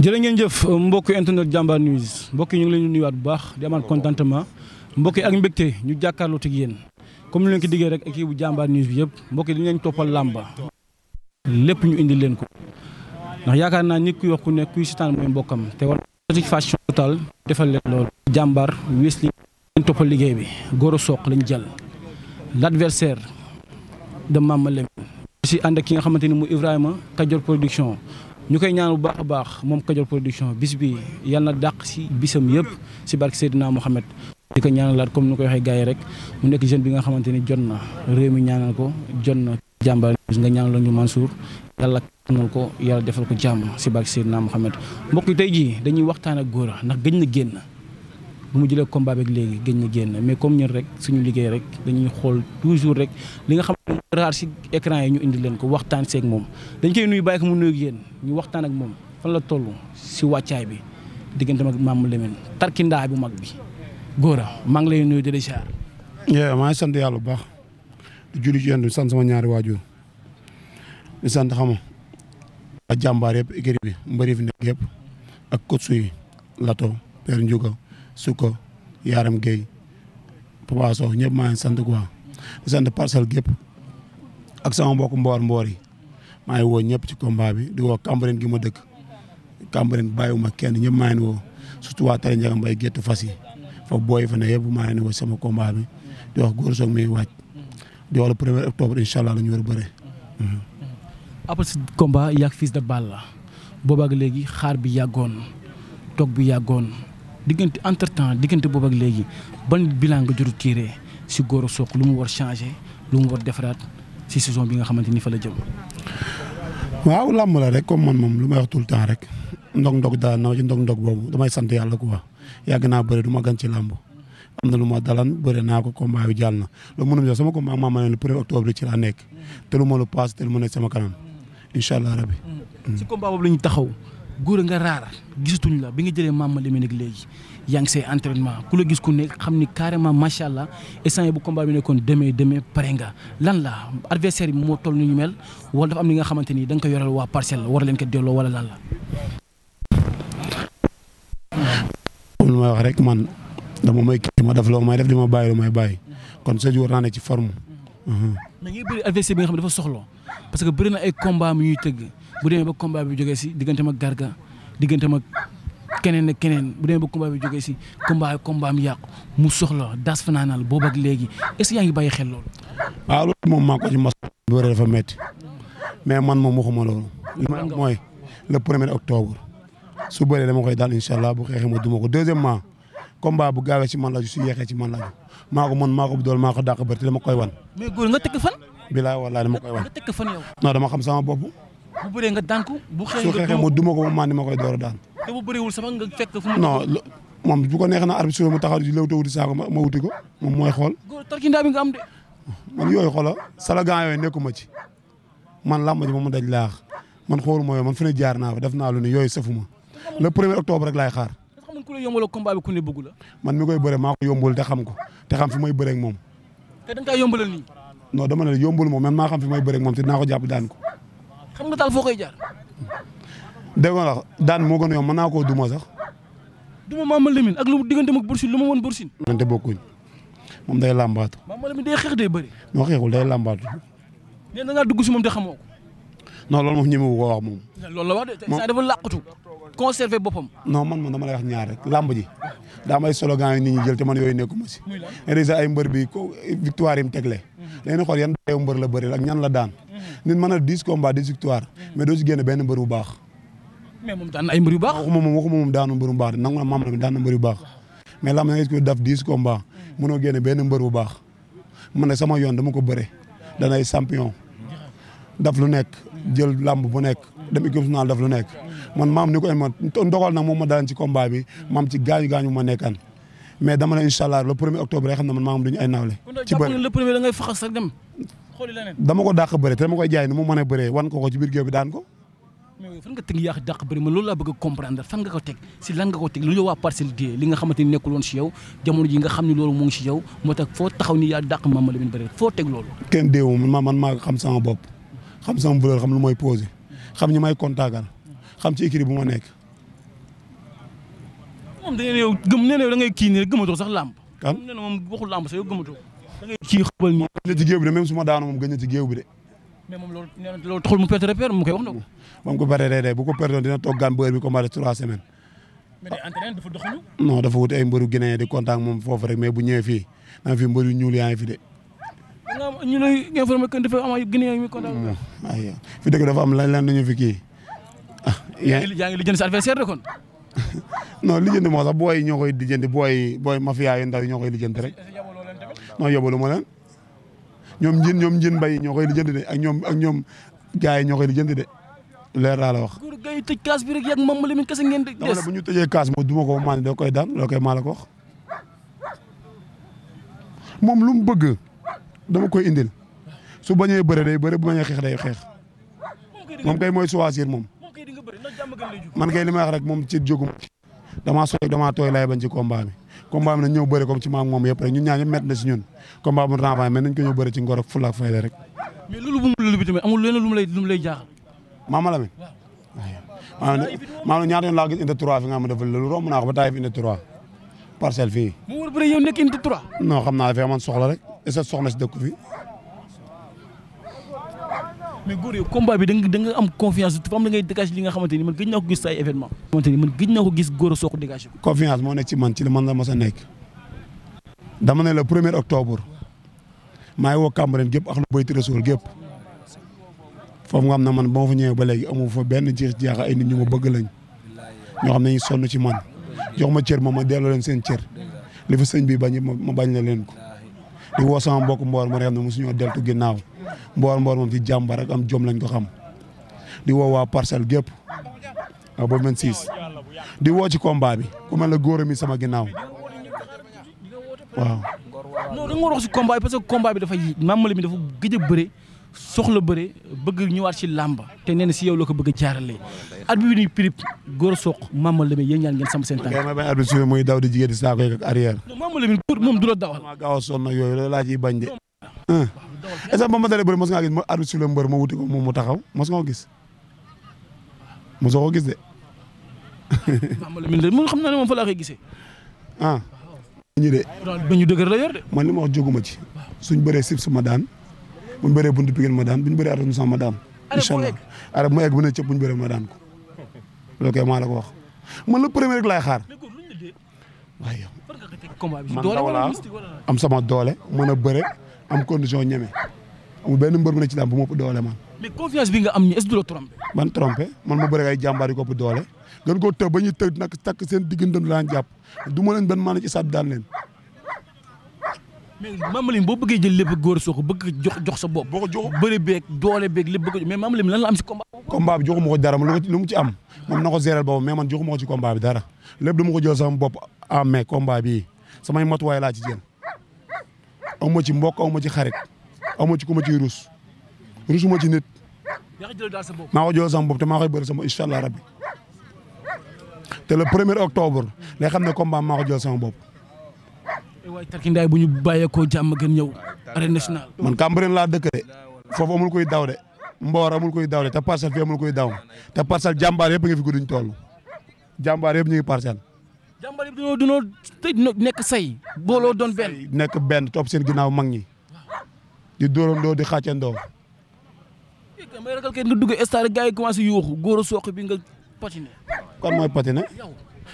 jërë ngeen jëf mbokk internet Jambar News mbokk yi ñu ngi leen di nuyuwaat bu baax di amaat contentement mbokk yi ak mbégte ñu jàkkaarloo ak yéen comme ni leen ko diggee rek équipe bu Jambar News bi yëpp mbokk yi dañu leen toppal làmba lépp ñu indi leen ko ndax yaakaar naa nit ku wax ku nekk kuy sitaan mooy mbokkam te war satisfaction totale defal leen loolu. Jambar Wrestling leen toppal liggéey bi Gora Sock lañ jël l'adversaire de Mama Lamine si ànd ak ki nga xamante ni mu Ibrahima Kajoor production. ñu koy ñaan bu baax a baax moom Kajoor production bis bi yàlla na dàq si bisam yëpp si barke Seydina Mohamed di ko ñaanalaat comme ni koy waxee gars yi rek mu nekk jeune bi nga xamante ni jot na réew mi ñaanal ko jot na Jambar News nga ñaanal ñu Mansour yàlla kanal ko yàlla defal ko jàmm si barke Seydina Mohamed mbokk yi tey jii dañuy waxtaan ak Gora ndax gëj na génn bu mu jëlee combat beeg léegi gëj na génn mais comme ñun rek suñu liggéey rek dañuy xool toujours rek li nga xam ne raar si écran yi ñu indi leen ko waxtaan seeg moom dañ koy nuyu bàyyi ko mu nuyu ak yéen ñu waxtaan ak moom fan la toll si wàccaay bi diggante ak Mama Lamine tarkindaa bu mag bi Gora maa ngi lay nuyu di la ziar. maa ngi sant yàlla bu baax di julli ci yéen di sant sama ñaari waajur di sant xam nga ak jàmbaar yëpp équipe bi mbëri fi nekk yëpp ak coach yi Lato Père Ndiouga Souka Yaram Gueye Papa Sow ñëpp maa ngi sant quoi di sant parcelle gépp ak sama mbokk mboor yi maa ngi woo ñëpp ci combat bi di woo Cambérène gi ma dëkk Cambérène bàyyiwuma kenn ñëpp maa ngi woo surtout waa Tare Ndiaga Mbaye géttu fas yi foofu booy fa ne yëpp maa ngi woo sama combat bi di wax Gora Sock mi wàcc di wax le 1er octobre incha allah la ñu war a bëre. après ce combat yaag Fils de Balla boobaag léegi xaar bi yàggoon toog bi yàggoon diggante entre temps diggante boobaag léegi ban bilan nga jot a tiré si Gora Sock lu mu war changé lu mu war defaraat si saison bi nga xamante ni fa la jëm. waaw làmb la rek comme man moom lu may wax tout le temps rek ndog-ndog daal na ci ndog-ndog boobu damay sant yàlla quoi yàgg naa bëre du ma gan ci làmb am na lu ma dalan bëre naa ko combat bi jàll na loolu mënum jox sama combat ak Mama Lamine le 1er octobre ci laa nekk te lu ma lu paase te lu ma nekk sama kanam incha allah rabbi. si combat boobu la ñu taxaw Gora nga raar gisatuñ la bi nga jëlee Mama Lamine ak léegi yaa ngi say entraînement ku la gis ku nekk xam ni carrément macha allah instant bu combat bi nekkoon demee pare nga lan la adversaire bi moo toll ni ñu mel wala dafa am li nga xamante ni da nga ko yoral waa parcelle war leen ko delloo wala lan la. comme lu may wax rek man dama may kii ma def loo may def di ma bàyyi lu may bàyyi kon sa jour naa ne ci forme. mais ngay bëri adversaire bi nga xam ne dafa soxla parce que bëri na ay combat mi ñuy tëgg bu demee ba combat bi jógee si digganteem ak Garga digganteem ak keneen ak keneen bu demee ba combat bi jógee si combat am yàqu mu soxla das fanaanal boobu ak léegi est-ce que yaa ngi bàyyi xel loolu. waaw loolu moom maa ko ci mas. bëre dafa métti mais man moom waxuma loolu. li ma mooy le 1er octobre su bëree dama koy daal incha allah bu xeexee ma duma ko deuxièmement combat bu gaawee ci man la su yeexee ci man la maa ko mën maa ko dool maa ko dàq bëri te dama koy wan. mais Gora nga tekk fan. bilaay wallaay dama koy wan. nga tekk fan yow. non dama xam sama bopp. bu bëree nga daan ko bu su xeexee ma duma ko ba man ni ma koy door a daan. te bu bëreewul sama nga fekk fu mu. non moom bu ko neexee na arbitre mu taxaw di léew te wuti saako ma wuti ko moom mooy xool. Gora tarkindaa bi nga am de. man yooyu xoola salagan yooyu nekkuma ci man làmb ji ba mu daj laax man xooluma yooyu man fu ne jaar naa fa def naa lu ne yooyu safuma le 1er octobre rek laay xaar. xam nga ku la yombaloo combat bi ku ne bëggu la. man mi koy bëre maa ko yombul te xam ko te xam fi may bëre ak moom. te da nga kaa yombalal nii. non dama ne yombul moom man maa xam fi may bëre ak moom te dinaa ko jàpp daan ko. xam nga daal foo koy jaar. dégg nga la daan moo gën a yomb mën naa koo duma sax. duma Mama Lamine ak lu diggante ak Bour Sine lu ma woon Bour Sine. te bokkuñ moom day làmbaatu. Mama Lamine day xeex day bëri. noo xeexul day làmbaatu. nee na ngaa dugg si moom te xamoo ko. non loolu moom ñemewu ko wax moom. loolu la wax de saa dafa làqatu conserver boppam. non man dama lay wax ñaar rek làmb ji daa may slogan yi nit ñi jël te man yooyu nekkuma si. déjà ay mbër bi ko victoire yi mu tegle. dañuy xool yan dayo mbër la bëri ak ñan la daan. nit mën a 10 combats 10 victoire mais doo si génne benn mbër bu baax. mais moom daan na ay mbër yu baax. waxuma moom daanu mbër bu baax de nangu na Mama Lamine daan na mbër yu baax mais làmb na ko daf 10 combats mënoo génne benn mbër bu baax man ne sama yoon dama ko bëre danay champion daf lu nekk jël làmb bu nekk dem équipe nationale daf lu nekk man maam ni ko ma ndogal nag moom ma daan ci combat bi maam ci gaañu ma nekkaan mais dama ne incha allah le 1er octobre xam ne man maam duñu ay nawle. ci bëri le premier da ngay faxas rek dem xooli leneen. dama ko dàq bëre te dama koy jaay ni mu mën a bëree wan ko ci biir géew bi daan ko. mais fan nga teg yàq dàq bëri ma loolu laa bëgg a comprendre fan nga ko teg si lan nga ko teg lu ñu waa parcelle die li nga xamante ni nekkul woon si yow jamono ji nga xam ni loolu mu ngi si yow moo tax foo taxaw ni yaa dàq Mama Lamine bëri foo teg loolu. kenn déewu man maa xam sama bopp xam sama valeur xam lu mooy posé xam ñi may kontaagal xam ci équipe bu ma nekk moom da ngay yow gëm nee na yow da ngay kii nii rek gëmatoo sax làmb. kan moom nee na moom waxul làmb sax yow gëmatoo da ngay kii xëbal nii. gën na ci géew bi de même su ma daanu moom gën na ci géew bi de. mais moom loolu nee na loolu taxul mu perte repère mu koy wax na ko. ba mu ko paree day bu ko perdoon dina toog gàn ba heure bi combat de 3 semaines. mais day entraîné dafa doxalu. non dafa wut ay mbëru Guinée di contact moom foofu rek mais bu ñëwee fii na fi mbëru ñuul yaa ngi fi de. nga am ñu lay informé que dafa am ay Guinée yu muy contact. ay fi dëgg dafa am lan ñu fi kii. yaa ngi lijjanti sa adversaire de kon. non lijjanti moo sax booy ñoo koy lijjanti booy mafia yu ndaw yi ñoo koy lijjanti rek. non yóbbalu ma leen ñoom njin mbay ñoo koy lijjanti de ak ñoom gars yi ñoo koy lijjanti de leer laa la wax. góor gars yi tëj kaas bi rek yàgg moom la kese ngeen des. dama ne bu ñu tëjee kaas mo duma ko maa ne da koy daan loolu koy maa la ko wax moom lu mu bëgg dama koy indil su bañee bëre day bëre bu bañee xeex day xeex moom kay mooy choisir moom. man kay li may wax rek moom ci jóguma damaa tooy lay bañ ci combat bi na ñëw bëre comme ci maam moom yëpp rek ñun ñaa ñëpp métti na si ñun combat bu renfant mais nañ ko ñëw bëre ci ngor ak fulla ak fayda rek. mais loolu bi tamit amul leneen lu mu lay jaaxal. Mama Lamine waaw ñaata yoon laa gis indi 3 fi nga xam ne dafa loolu romb naa ko ba taay fi indi 3 parcelle fii. mu war a bëre yow nekk indi 3. non xam naa dafay man soxla rek est-ce que soxna si dëkk fi. mais góor yow combat bi da nga am confiance dafa am da ngay dégage li nga xamante ni man gëj naa ko gis sa ay événement xamante ni man gëj naa ko gis góor a soog dégage ko. confiance moo nekk ci man ci li man la mos a nekk. dama ne le 1er octobre maa ngi woo Cambérène gépp ak lu Bayti Rasoul gépp foofu nga xam ne man ba ma fa ñëwee ba léegi amu fa benn jeex ay nit ñu ma bëgg lañ ñoo xam ne ñu sonn ci man jox ma cër ma delloo leen seen cër li fa sëñ bi bañ ma bañ la leen ko di woo sama mbokk mboor ma xam ne mosu ñoo deltu ginnaaw mboor moom ci jàmbar ak am jom lañ ko xam di woo waa parcelle gépp waaw ba 26 di woo ci combat bi ku mel ne góor mi sama ginnaaw waaw. non da nga war a wax si combat bi parce que combat bi dafa Mama Lamine dafa gëj a bëre soxla bëre bëgg ñëwaat ci làmba te nee na si yow la ko bëgg a jaaralee at bi ni prip góor soq Mama Lamine yéen ñaan ngeen sam seen tànk. ok ma bañ arbitre muy daw di jigéen di saako ak arrière. non Mama Lamine moom du la dawal. maa gaaw a sonn nag yooyu loolu laa ciy bañ de. est-ce que ba ma dalee bëri mos ngaa gis ma arbitre sur le mbër ma wuti ko moom mu taxaw mos nga ko gis mosoo ko gis de. Mama Lamine de xam naa ne moom fa laa koy gisee. ñu de. ba ñu dëgër la yor de. man li ma wax jóguma ci suñ bëree sib su ma daan buñ bëree buntu Pikine ma daan buñ bëree arrêté sama ma daan. incha allah arrêté mu egg bu ne cëpp buñ bëree ma daan ko loolu kay maa la ko wax man la premier rek laay xaar. waaye yow man daw laa am sama doole mën a bëre am condition ñeme amul benn mbër bu ne ci daan bu ma ëpp doole man. mais confiance bi nga am ni est-ce que du la trompé. ban trompé man ma bëre ay jàmbaar yi ko ëpp doole gën koo tëb ba ñuy tëg nag takk seen diggante daan jàpp du ma leen benn maanaam ci sàdd daan leen. mais Mama Lamine boo bëggee jël lépp góor soo ko bëgg jox sa bopp. boo ko jox bëri beeg doole beeg lépp bëgg mais Mama Lamine lan la am si combat. combat bi joxuma ko dara lu mu ci am moom na ko gérer boobu mais man joxuma ko ci combat bi dara lépp dama ko jël sama bopp en mai combat bii samay matuwaay laa ci jël aw ma ci mbokk aw ma ci xarit aw ma ci ku ma ciy rus rusuma ci nit. yaa ngi jël daal sa bopp. maa ko jël sama bopp te maa koy bëri sama incha allah rabbi te le 1er octobre lay xam ne combat maa ko jël sama bopp. waaye tarkindaay bu ñu bàyyeekoo jàmm gën ñëw arène nationale. man Cambérène laa dëkk de foofu amul koy daw de Mboor amul koy daw de te parcelle fii amul koy daw te parcelle jàmbaar yëpp nga fi gudduñ toll jàmbaar yëpp ñu ngi parcelle. jàmbaar yëpp dañoo tëj nekk say booloo doon benn. nekk benn topp seen ginnaaw mag ñi di dóorandoo di xàccandoo. may ragal kenn nga dugg stade gars yi commencé yuuxu góor a soq bi nga patiné. kon mooy patiné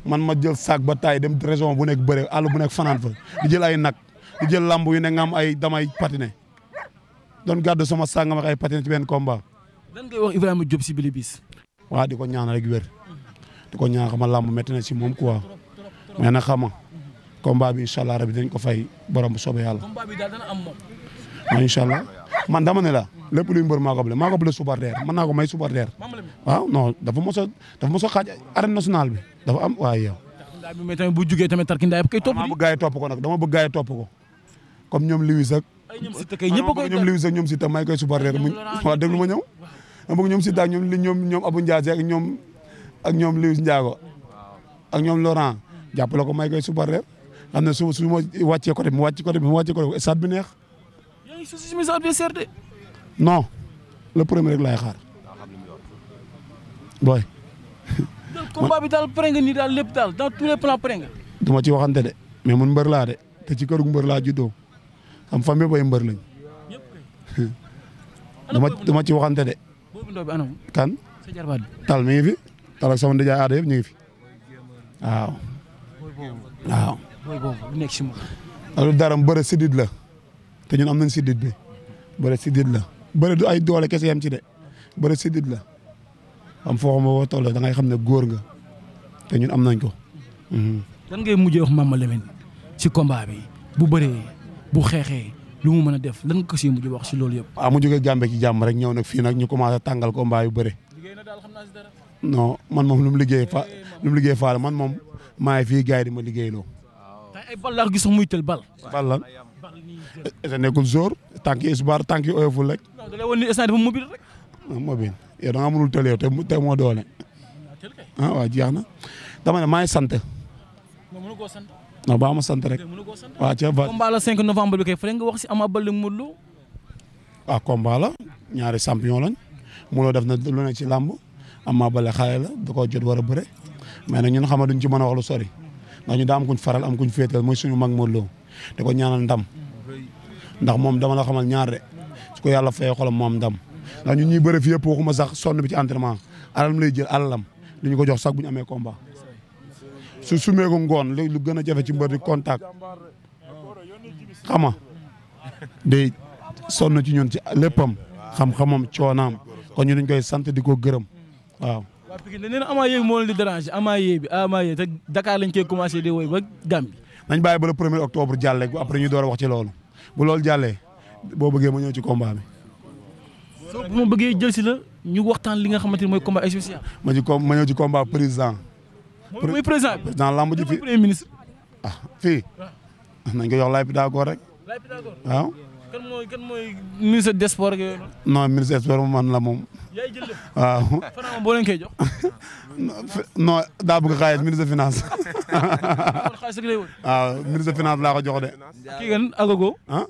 man ma jël sac ba taay dem région bu nekk bëre àll bu nekk fanaan fa di jël ay nag di jël lamb yu ne nga am ay damay patiné doon gàddu sama sac nga ma ay patiné ci benn combat. lan ngay wax Ibrahima Diop si bili bis. waaw di ko ñaan rek wér di ko ñaan xama lamb métti na si moom quoi mais nag xama combat bi incha allah rabi dañ ko fay borom bu soobee yàlla. combat bi daal dana am moom. waaw incha allah man dama ne la lépp luy mbër maa ko bële supporter mën naa ko may supporter waaw non dafa mos a xaaj arène nationale bi dafa am waaye yow. tarkindaay bi mais tamit bu jugee tamit tarkindaay bi kay topp. dama bëgg gars yi topp ko nag dama bëgg gars yi topp ko comme ñoom Lewis ak. ay ñoom Siteu kay ñëpp a koy ñoom Lewis ak ñoom Siteu may koy supporter mu waaw déglu ma ñëw. dama bëgg ñoom Siteu ak ñoom Abou Ndiassé ak ñoom Lewis Ndiago ak ñoom Laurent jàppale ko may koy supporter xam ne su ma wàccee côté bi mu wàcc côté bi mu wàccee côté bi stade bi neex. yaa ngi suuf si sa adversaire de. non le premier rek laay xaar booy. combat bi daal pare nga nii daal lépp daal dans tous les plans pare nga. du ma ci waxante de mais man mbër laa de te ci këru mbër laa juddoo am famille bay mbër lañ. du ma ci waxante de. boobu ndaw bi anam. kan. sa jarbaat bi. tal mi ngi fi tal ak sama ndijaay aada yëpp ñu ngi fi waaw. waaw. booy boobu bu nekk si moom. loolu dara bëre sidit la te ñun am nañ sidit bi bëre sidit la bëre du ay doole kese yam ci de bëre sidit la am foo xam ne boo toll da ngay xam ne góor nga te ñun am nañ ko. lan ngay mujjee wax Mama Lamine si combat bi bu bëree bu xeexee lu mu mën a def lan nga ko siy mujj wax si loolu yëpp. waaw mu jógee Gambie ci jàmm rek ñëw nag fii nag ñu commencé tàngal combat yu bëre. non man moom lu mu liggéey faale man moom maa ngi fii gars yi di ma liggéeyloo. ay bal laa gis sax muy tël bal. bal lan te nekkul jour tànk yi isbaar tànk yi oyoful rek. non da lay wan ni instant dafa mobile rek. mobile yow da nga mënul tël yow te moo doole. ah waaw jeex na dama ne maa ngi sant. non baa ma sant rek. waaw ca ba. combat la 5 novembre bi kay fële nga wax si Ama Baldé Modou Lô. waaw combat la ñaari champion lañ Modou Lô def na lu ne ci làmb Ama Baldé xale la da koo jot war a bëre mais nag ñun xam duñ ci mën a wax lu sori ndax ñu daa am kuñ faral am kuñ féetal mooy suñu mag Modou Lô da ko ñaanal ndam ndax moom dama la xamal ñaar de su ko yàlla fayee xolam moom ndam ndax ñun ñuy bëre fi yëpp waxuma sax sonn bi ci entraînement alalam lay jël alalam li ñu ko jox sax bu ñu amee combat su sumee ko ngoon lu gën a jafe ci mbër di contact xama day sonn ci ñun ci léppam xam-xamam coonaam kon ñu dañ koy sant di ko gërëm waaw. waa Pikine nee na Ama Yé moo leen di déranger Ama Yé te Dakar lañ koy commencé di woy ba Gambie. nañ bàyyi ba le 1er octobre jàllee après ñu door a wax ci loolu bu loolu jàllee boo bëggee ma ñëw ci combat bi. bu ma bëggee jël si la ñu waxtaan li nga xamante ni mooy combat spécial. ma ñëw ci combat président. mooy président bi président lamb ji fi premier ministre. ah fii nañ ko jox Laye Pythagore rek. Laye Pythagore waaw. kan mooy ministre des sports ak yooyu noonu. non ministre des sports man la moom. yaay jël lépp. waaw. Fana moom boo leen koy jox. non daa bëgg xaalis ministre de finance. xaalis rek lay wër. waaw ministre de finance laa ko jox de. kii gan Agogo. ah.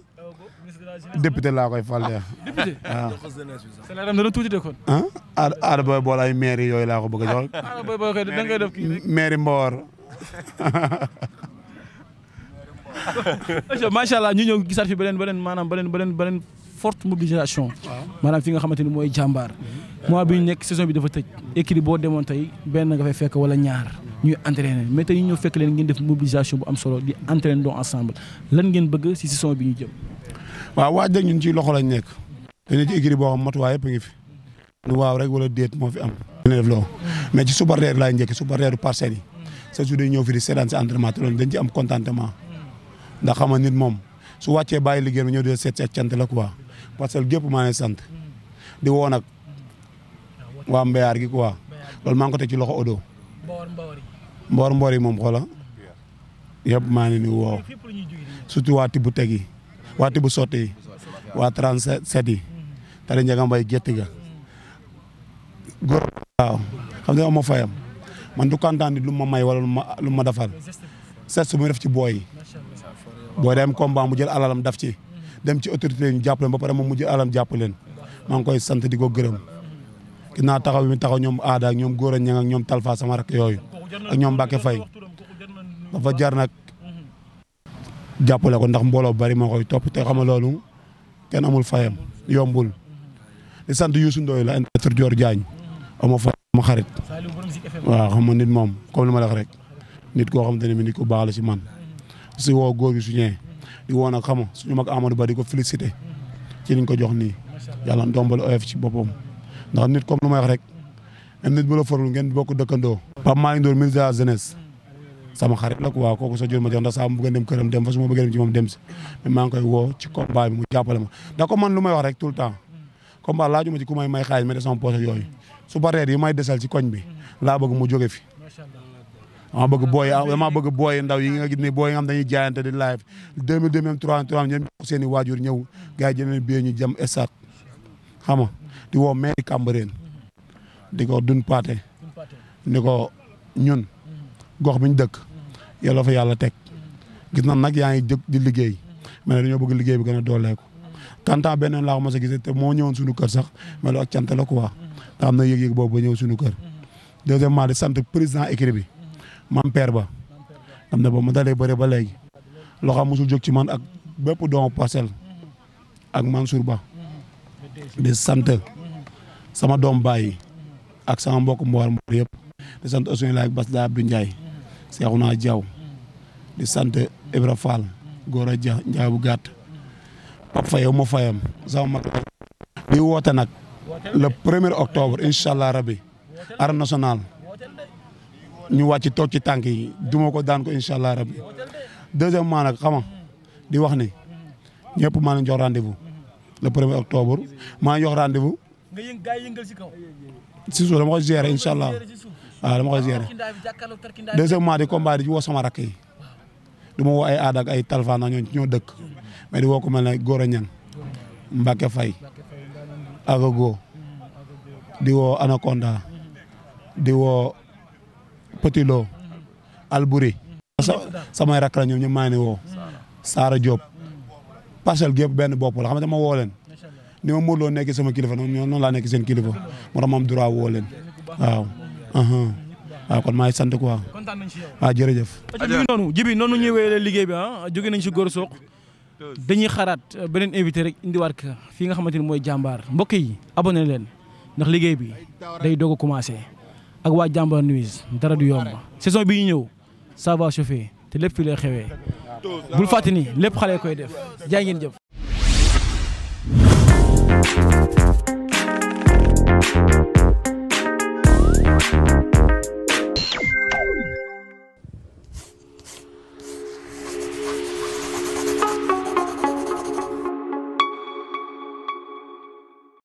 député laa koy fal de. député. waaw. salaire am dana tuuti de kon. ah aada booy boole ay maire yooyu laa ko bëgg a jox. ah booy booy da ngay def kii rek. maire Mbawar. macha allah ñu ñëw gisaat fi beneen forte mobilisation. maanaam fi nga xamante ni mooy jàmbaar. mois bi ñu nekk saison bi dafa tëj. écrit boo demoon tey benn nga fay fekk wala ñaar ñuy entraîner mais tey ñu ñëw fekk leen ngeen def mobilisation bu am solo di entraîner doo ensemble lan ngeen bëgg si saison bi ñu jëm. waaw waaj rek ñun ci loxo lañ nekk. dañu ci écrit boo xam matuwaay yëpp a ngi fi. waaw rek wala déet moo fi am. def loo mais ci supporter laay njëkk supporter du Parcelles yi. sa su dee ñëw fi di seetaan si entraînement te loolu dañ ci am contentement ndax xam nga nit moom su wàccee bàyyi liggéey bi ñëw di seet cant la quoi Parcelles gépp maa ngi sant di woo nag waa Mbeyaar gi quoi loolu maa ngi ko teg ci loxo Odo. Mboor yi moom xoola yëpp maa ngi ni woo surtout waa Tibu Teg yi waa Tibu Sotti yi waa 37 yi tali Ndiaga Mbaye gétt ga góor waaw xam nga ma fayam man du kontaan nit lu ma may wala lu ma defal set su muy def ci booy yi booy dem combat mu jël alalam daf ci dem ci autorité yi ñu jàpp leen ba pare moom mu jël alalam jàpp leen maa ngi koy sant di ko gërëm ginnaaw taxaw bi mu taxaw ñoom aada ak ñoom góor a ñang ak ñoom Talfa sama rak yooyu ak ñoom Mbacke Faye dafa jar nag jàppale ko ndax mbooloo bari moo koy topp te xam nga loolu kenn amul fayam yombul di sant Youssou Ndoye la inspecteur Dior Diagne ama fa ma xarit waaw xam nga nit moom comme li ma la wax rek nit koo xamante ne mi nit ku baax la si man si woo góor gi su ñëwee di woo nag xam nga suñu mag Amadou Ba di ko félicité ci liñ ko jox nii yàlla ndombal oyof ci boppam ndax nit comme lu may wax rek même nit bu la farul ngeen bokk dëkkandoo Pape Malick Ndour ministre de la jeunesse sama xarit la quoi kooku sa jur ma jox ndax saa mu bëgg a dem këram dem fa su ma bëggee dem ci moom dem si mais maa ngi koy woo ci combat bi mu jàppale ma ndax comme man lu may wax rek tout le temps combat laaju ma ci ku may xaalis mais de sama poche yooyu su paree yi may desal ci koñ bi laa bëgg mu jóge fi dama bëgg booy ndaw yi nga gis ne booy nga xam dañuy jaayante di live 2002 même 3 ñoom seen i waajur ñëw gars yi jël leen billet ñu jëm stade xam nga di woo mairie Cambérène di ko dun paate ni ko ñun gox bi ñu dëkk yàlla fa yàlla teg gis na nag yaa ngi jóg di liggéey mais dañoo bëgg liggéey bi gën a dooleeku kantaa beneen laa ko mos a gisee te moo ñëwoon suñu kër sax mais lu ak cant la quoi te am na yëg-yëg boobu ba ñëw suñu kër deuxièmement di sant président écurie bi Mame Père Ba xam ne ba ma dalee bëre ba léegi loxo musul jóg ci man ak bépp doomu Parcelles ak Mansour Ba di sant sama doom baay ak sama mbokk mboor yëpp di sant Ousseynou Laye ak Bas da Abdou Ndiaye Cheikhouna Diaw di sant Ibra Fall Gora Dia Ndiaye bu gàtt Pape Faye ma fayam sama mag di woote nag le 1er octobre incha allah rabbi arène nationale ñu wàcc toog ci tànk yi duma ko daan ko incha allah rabbi deuxièmement nag xam nga di wax ni ñëpp maa leen jox rendez-vous le 1er octobre maa ngi jox rendez-vous si suuf dama koy gérer incha allah waaw dama koy gérer deuxièmement di combat di woo sama rakk yi du ma woo ay aada ak ay talfana ñoo dëkk mais di woo ko mel ne Gora Niang Mbacke Faye Agago di woo Anaconda di woo Petit Lo Albouri samay rakk la ñoom ñu maa ngi woo Sara Diop Parcelles gépp benn bopp la xam nga dama woo leen ni ma Modou Lo nekk sama kilifa noonu laa nekk seen kilifa moo tax ma am droit woo leen waaw. waaw kon maa ngi sant quoi. kontaan nañ ci yow. waaw jërëjëf. jibi noonu ñëwee liggéey bi jóge nañ si Gora Sock dañuy xaraat beneen invité rek indiwaat ka fii nga xamante ni mooy jàmbaar mbokk yi abonné leen ndax liggéey bi day doog a commencé ak waa Jàmbaar News dara du yomb saison bi ñu ñëw ça va chauffer te lépp fii lay xewee bul fàtte ni lépp xale koy def jaay ngeen jëf.